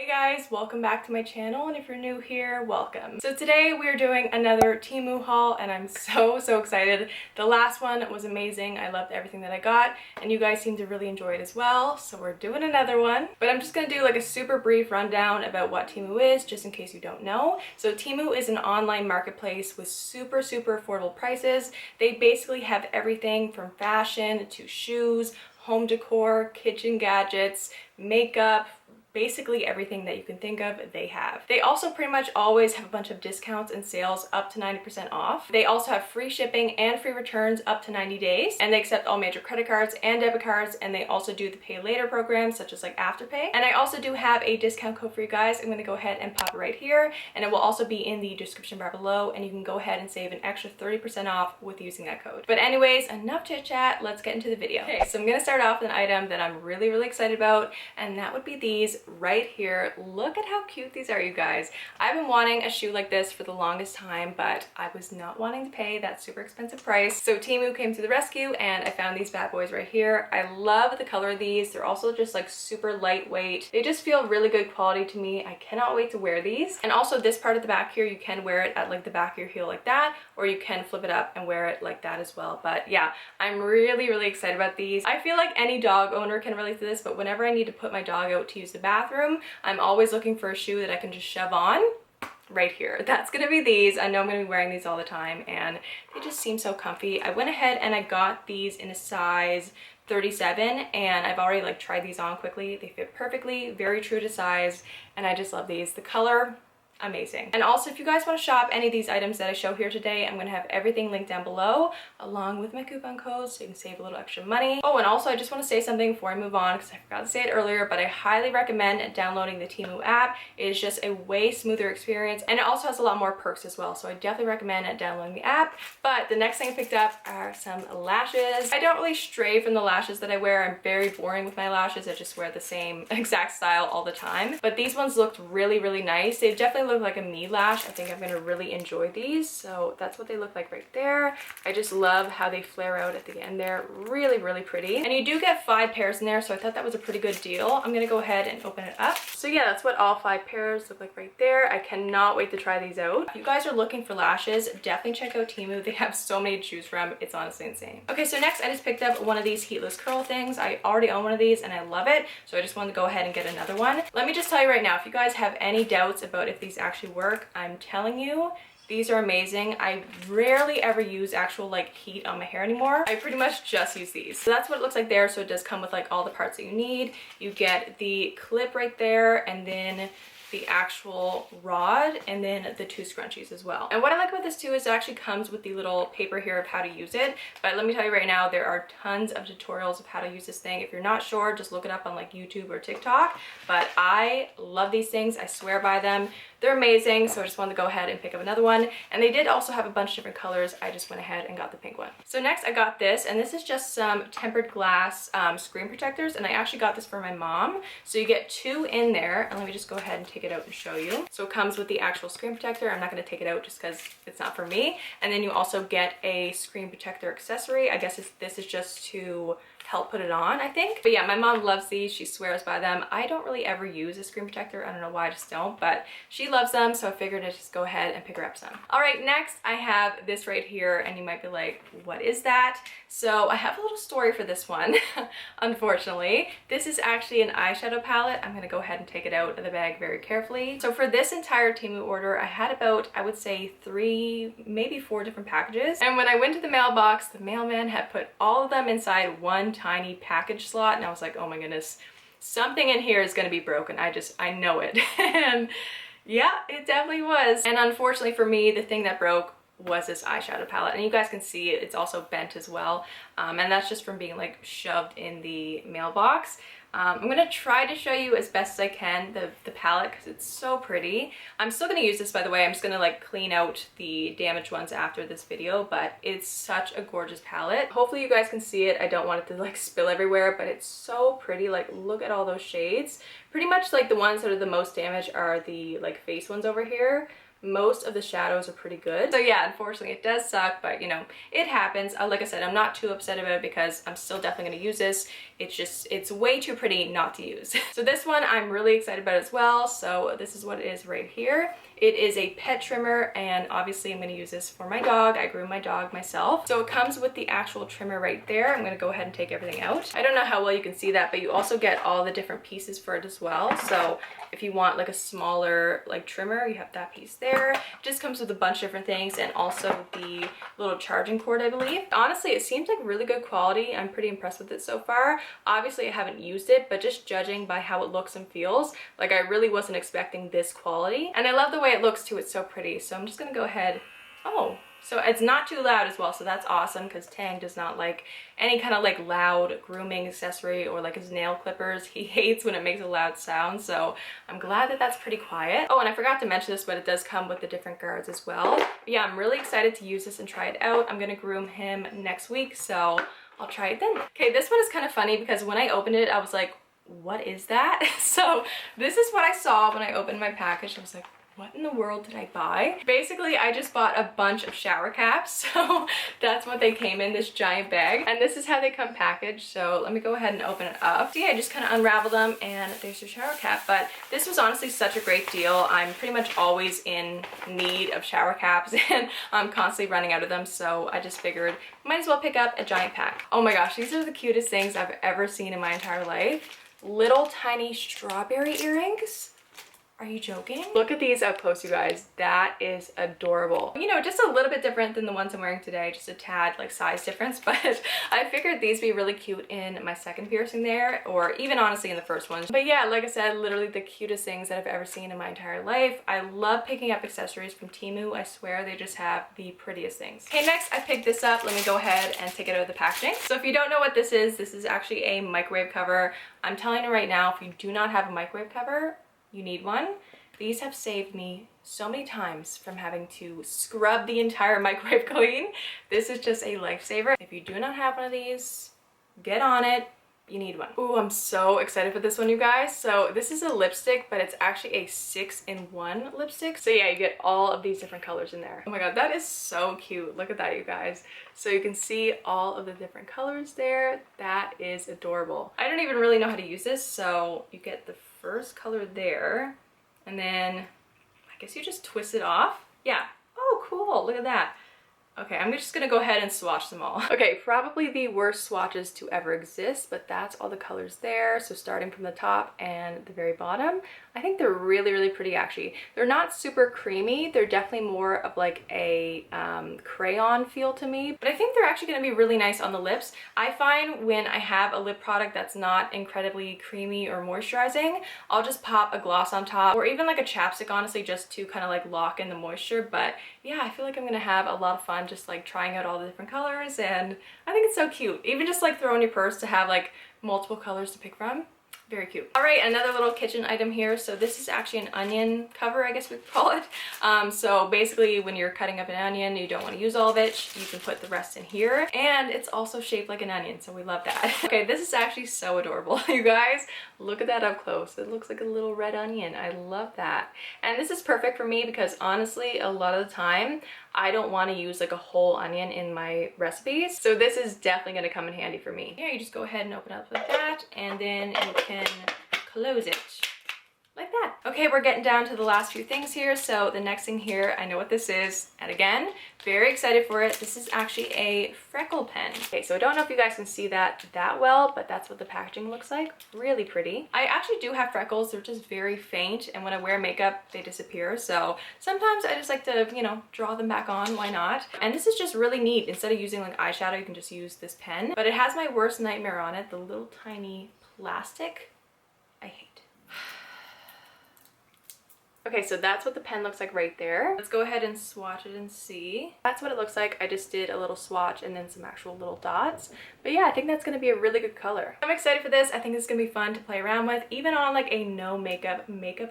Hey guys, welcome back to my channel, and if you're new here, welcome. So today we are doing another Temu haul and I'm so excited. The last one was amazing. I loved everything that I got and you guys seem to really enjoy it as well, so we're doing another one. But I'm just gonna do like a super brief rundown about what Temu is, just in case you don't know. So Temu is an online marketplace with super affordable prices. They basically have everything from fashion to shoes, home decor, kitchen gadgets, makeup, basically everything that you can think of, they have. They also pretty much always have a bunch of discounts and sales up to 90% off. They also have free shipping and free returns up to 90 days, and they accept all major credit cards and debit cards, and they also do the pay later programs such as like Afterpay. And I also do have a discount code for you guys. I'm gonna go ahead and pop it right here, and it will also be in the description bar below, and you can go ahead and save an extra 30% off with using that code. But anyways, enough chit chat, let's get into the video. Okay, so I'm gonna start off with an item that I'm really excited about, and that would be these right here. Look at how cute these are, you guys. I've been wanting a shoe like this for the longest time, but I was not wanting to pay that super expensive price. So Temu came to the rescue and I found these bad boys right here. I love the color of these. They're also just like super lightweight. They just feel really good quality to me. I cannot wait to wear these. And also this part of the back here, you can wear it at like the back of your heel like that, or you can flip it up and wear it like that as well. But yeah, I'm really excited about these. I feel like any dog owner can relate to this, but whenever I need to put my dog out to use the bathroom, I'm always looking for a shoe that I can just shove on. Right here, that's gonna be these. I know I'm gonna be wearing these all the time and they just seem so comfy. I went ahead and I got these in a size 37 and I've already like tried these on quickly. They fit perfectly, very true to size, and I just love these. The color, amazing. And also, if you guys want to shop any of these items that I show here today, I'm going to have everything linked down below along with my coupon code so you can save a little extra money. Oh, and also I just want to say something before I move on because I forgot to say it earlier, but I highly recommend downloading the Temu app. It is just a way smoother experience, and it also has a lot more perks as well, so I definitely recommend downloading the app. But the next thing I picked up are some lashes. I don't really stray from the lashes that I wear. I'm very boring with my lashes. I just wear the same exact style all the time, but these ones looked really nice. They definitely look like a me lash. I think I'm gonna really enjoy these. So that's what they look like right there. I just love how they flare out at the end there. Really pretty. And you do get 5 pairs in there, so I thought that was a pretty good deal. I'm gonna go ahead and open it up. So yeah, that's what all 5 pairs look like right there. I cannot wait to try these out. If you guys are looking for lashes, definitely check out Temu. They have so many to choose from. It's honestly insane. Okay, so next I just picked up one of these heatless curl things. I already own one of these and I love it, so I just wanted to go ahead and get another one. Let me just tell you right now, if you guys have any doubts about if these actually work, I'm telling you, these are amazing. I rarely ever use actual like heat on my hair anymore. I pretty much just use these. So that's what it looks like there. So it does come with like all the parts that you need. You get the clip right there, and then the actual rod, and then the 2 scrunchies as well. And what I like about this too is it actually comes with the little paper here of how to use it. But let me tell you right now, there are tons of tutorials of how to use this thing. If you're not sure, just look it up on like YouTube or TikTok. But I love these things. I swear by them. They're amazing, so I just wanted to go ahead and pick up another one. And they did also have a bunch of different colors. I just went ahead and got the pink one. So next I got this, and this is just some tempered glass screen protectors, and I actually got this for my mom. So you get 2 in there, and let me just go ahead and take it out and show you. So it comes with the actual screen protector. I'm not going to take it out just because it's not for me. And then you also get a screen protector accessory. I guess this is just to help put it on, I think. But yeah, my mom loves these. She swears by them. I don't really ever use a screen protector. I don't know why, I just don't, but she loves them, so I figured I'd just go ahead and pick her up some. All right, next I have this right here, and you might be like, what is that? So I have a little story for this one, unfortunately. This is actually an eyeshadow palette. I'm gonna go ahead and take it out of the bag very carefully. So for this entire Temu order, I had about, I would say 3, maybe 4 different packages. And when I went to the mailbox, the mailman had put all of them inside one tiny package slot, and I was like, oh my goodness, something in here is gonna be broken. I know it. And yeah, it definitely was. And unfortunately for me, the thing that broke was this eyeshadow palette, and you guys can see it's also bent as well, and that's just from being like shoved in the mailbox. I'm gonna try to show you as best as I can the palette because it's so pretty. I'm still gonna use this, by the way. I'm just gonna like clean out the damaged ones after this video, but it's such a gorgeous palette. Hopefully you guys can see it. I don't want it to like spill everywhere, but it's so pretty. Like, look at all those shades. Pretty much like the ones that are the most damaged are the like face ones over here, most of the shadows are pretty good. So yeah, unfortunately it does suck, but you know, it happens. Like I said, I'm not too upset about it because I'm still definitely going to use this. It's just, it's way too pretty not to use. So this one I'm really excited about as well. So this is what it is right here. It is a pet trimmer, and obviously I'm going to use this for my dog. I grew my dog myself. So it comes with the actual trimmer right there. I'm going to go ahead and take everything out. I don't know how well you can see that, but you also get all the different pieces for it as well. So if you want like a smaller like trimmer, you have that piece there. It just comes with a bunch of different things, and also the little charging cord, I believe. Honestly, it seems like really good quality. I'm pretty impressed with it so far. Obviously I haven't used it, but just judging by how it looks and feels, like I really wasn't expecting this quality. And I love the way it looks too. It's so pretty. So I'm just gonna go ahead. Oh, so it's not too loud as well, so that's awesome, because Tang does not like any kind of like loud grooming accessory or like his nail clippers. He hates when it makes a loud sound, so I'm glad that that's pretty quiet. Oh, and I forgot to mention this, but it does come with the different guards as well. But yeah, I'm really excited to use this and try it out. I'm gonna groom him next week, so I'll try it then. Okay, this one is kind of funny because when I opened it, I was like, what is that? So this is what I saw when I opened my package. I was like, what in the world did I buy? Basically, I just bought a bunch of shower caps. So that's what they came in, this giant bag. And this is how they come packaged. So let me go ahead and open it up. So yeah, I just kind of unravel them and there's your shower cap. But this was honestly such a great deal. I'm pretty much always in need of shower caps and I'm constantly running out of them. So I just figured might as well pick up a giant pack. Oh my gosh, these are the cutest things I've ever seen in my entire life. Little tiny strawberry earrings. Are you joking? Look at these up close, you guys. That is adorable. You know, just a little bit different than the ones I'm wearing today, just a tad like size difference, but I figured these would be really cute in my second piercing there, or even honestly in the first one. But yeah, like I said, literally the cutest things that I've ever seen in my entire life. I love picking up accessories from Temu. I swear they just have the prettiest things. Okay, next I picked this up. Let me go ahead and take it out of the packaging. So if you don't know what this is actually a microwave cover. I'm telling you right now, if you do not have a microwave cover, you need one. These have saved me so many times from having to scrub the entire microwave clean. This is just a lifesaver. If you do not have one of these, get on it. You need one. Ooh, I'm so excited for this one, you guys. So this is a lipstick, but it's actually a 6-in-1 lipstick. So yeah, you get all of these different colors in there. Oh my god, that is so cute. Look at that, you guys. So you can see all of the different colors there. That is adorable. I don't even really know how to use this. So you get the first color there, and then I guess you just twist it off. Yeah. Oh, cool. Look at that. Okay, I'm just gonna go ahead and swatch them all. Okay, probably the worst swatches to ever exist, but that's all the colors there. So starting from the top and the very bottom, I think they're really, really pretty actually. They're not super creamy. They're definitely more of like a crayon feel to me, but I think they're actually gonna be really nice on the lips. I find when I have a lip product that's not incredibly creamy or moisturizing, I'll just pop a gloss on top, or even like a chapstick, honestly, just to kind of like lock in the moisture. But yeah, I feel like I'm gonna have a lot of fun just like trying out all the different colors, and I think it's so cute. Even just like throw in your purse to have like multiple colors to pick from. Very cute. All right, another little kitchen item here. So this is actually an onion cover, I guess we could call it. So basically when you're cutting up an onion, you don't want to use all of it, you can put the rest in here. And it's also shaped like an onion, so we love that. Okay, this is actually so adorable. You guys, look at that up close. It looks like a little red onion. I love that. And this is perfect for me because honestly, a lot of the time, I don't want to use like a whole onion in my recipes. So this is definitely going to come in handy for me. Yeah, you just go ahead and open up like that, and then you can close it like that. Okay, we're getting down to the last few things here. So the next thing here, I know what this is. And again, very excited for it. This is actually a Freckle Pen. Okay, so I don't know if you guys can see that well, but that's what the packaging looks like. Really pretty. I actually do have freckles. They're just very faint. And when I wear makeup, they disappear. So sometimes I just like to, you know, draw them back on. Why not? And this is just really neat. Instead of using like eyeshadow, you can just use this pen. But it has my worst nightmare on it. The little tiny plastic. I hate. Okay, so that's what the pen looks like right there. Let's go ahead and swatch it and see. That's what it looks like. I just did a little swatch and then some actual little dots. But yeah, I think that's gonna be a really good color. I'm excited for this. I think it's gonna be fun to play around with, even on like a no makeup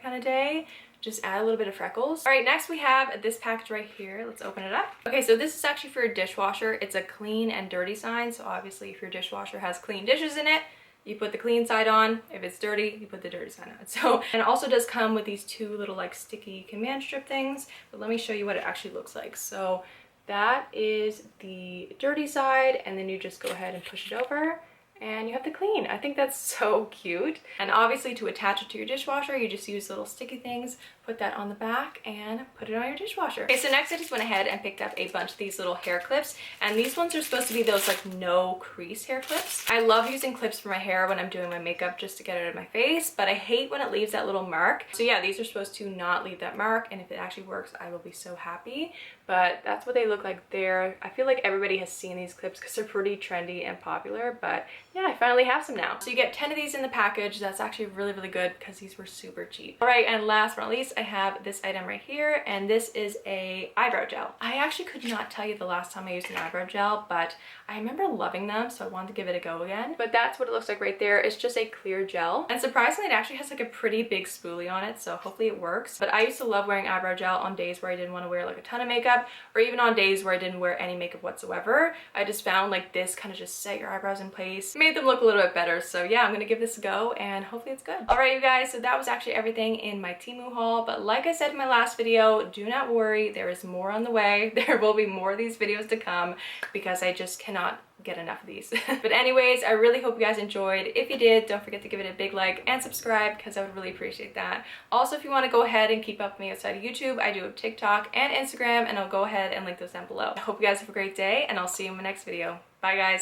kind of day. Just add a little bit of freckles. All right, next we have this package right here. Let's open it up. Okay, so this is actually for a dishwasher. It's a clean and dirty sign. So obviously if your dishwasher has clean dishes in it, you put the clean side on. If it's dirty, you put the dirty side on. So, and it also does come with these two little like sticky command strip things, but let me show you what it actually looks like. So that is the dirty side, and then you just go ahead and push it over and you have the clean. I think that's so cute. And obviously to attach it to your dishwasher, you just use little sticky things, put that on the back and put it on your dishwasher. Okay, so next I just went ahead and picked up a bunch of these little hair clips, and these ones are supposed to be those like no crease hair clips. I love using clips for my hair when I'm doing my makeup just to get it out of my face, but I hate when it leaves that little mark. So yeah, these are supposed to not leave that mark, and if it actually works, I will be so happy. But that's what they look like there. I feel like everybody has seen these clips because they're pretty trendy and popular, but yeah, I finally have some now. So you get 10 of these in the package. That's actually really, really good because these were super cheap. All right, and last but not least, I have this item right here, and this is a eyebrow gel. I actually could not tell you the last time I used an eyebrow gel, but I remember loving them, so I wanted to give it a go again. But that's what it looks like right there. It's just a clear gel, and surprisingly, it actually has like a pretty big spoolie on it, so hopefully it works. But I used to love wearing eyebrow gel on days where I didn't want to wear like a ton of makeup, or even on days where I didn't wear any makeup whatsoever. I just found like this kind of just set your eyebrows in place, made them look a little bit better. So yeah, I'm gonna give this a go and hopefully it's good. All right, you guys, so that was actually everything in my Temu haul. But like I said in my last video, do not worry, there is more on the way. There will be more of these videos to come because I just cannot get enough of these. But anyways, I really hope you guys enjoyed. If you did, don't forget to give it a big like and subscribe because I would really appreciate that. Also, if you want to go ahead and keep up with me outside of YouTube, I do have TikTok and Instagram, and I'll go ahead and link those down below. I hope you guys have a great day, and I'll see you in my next video. Bye guys.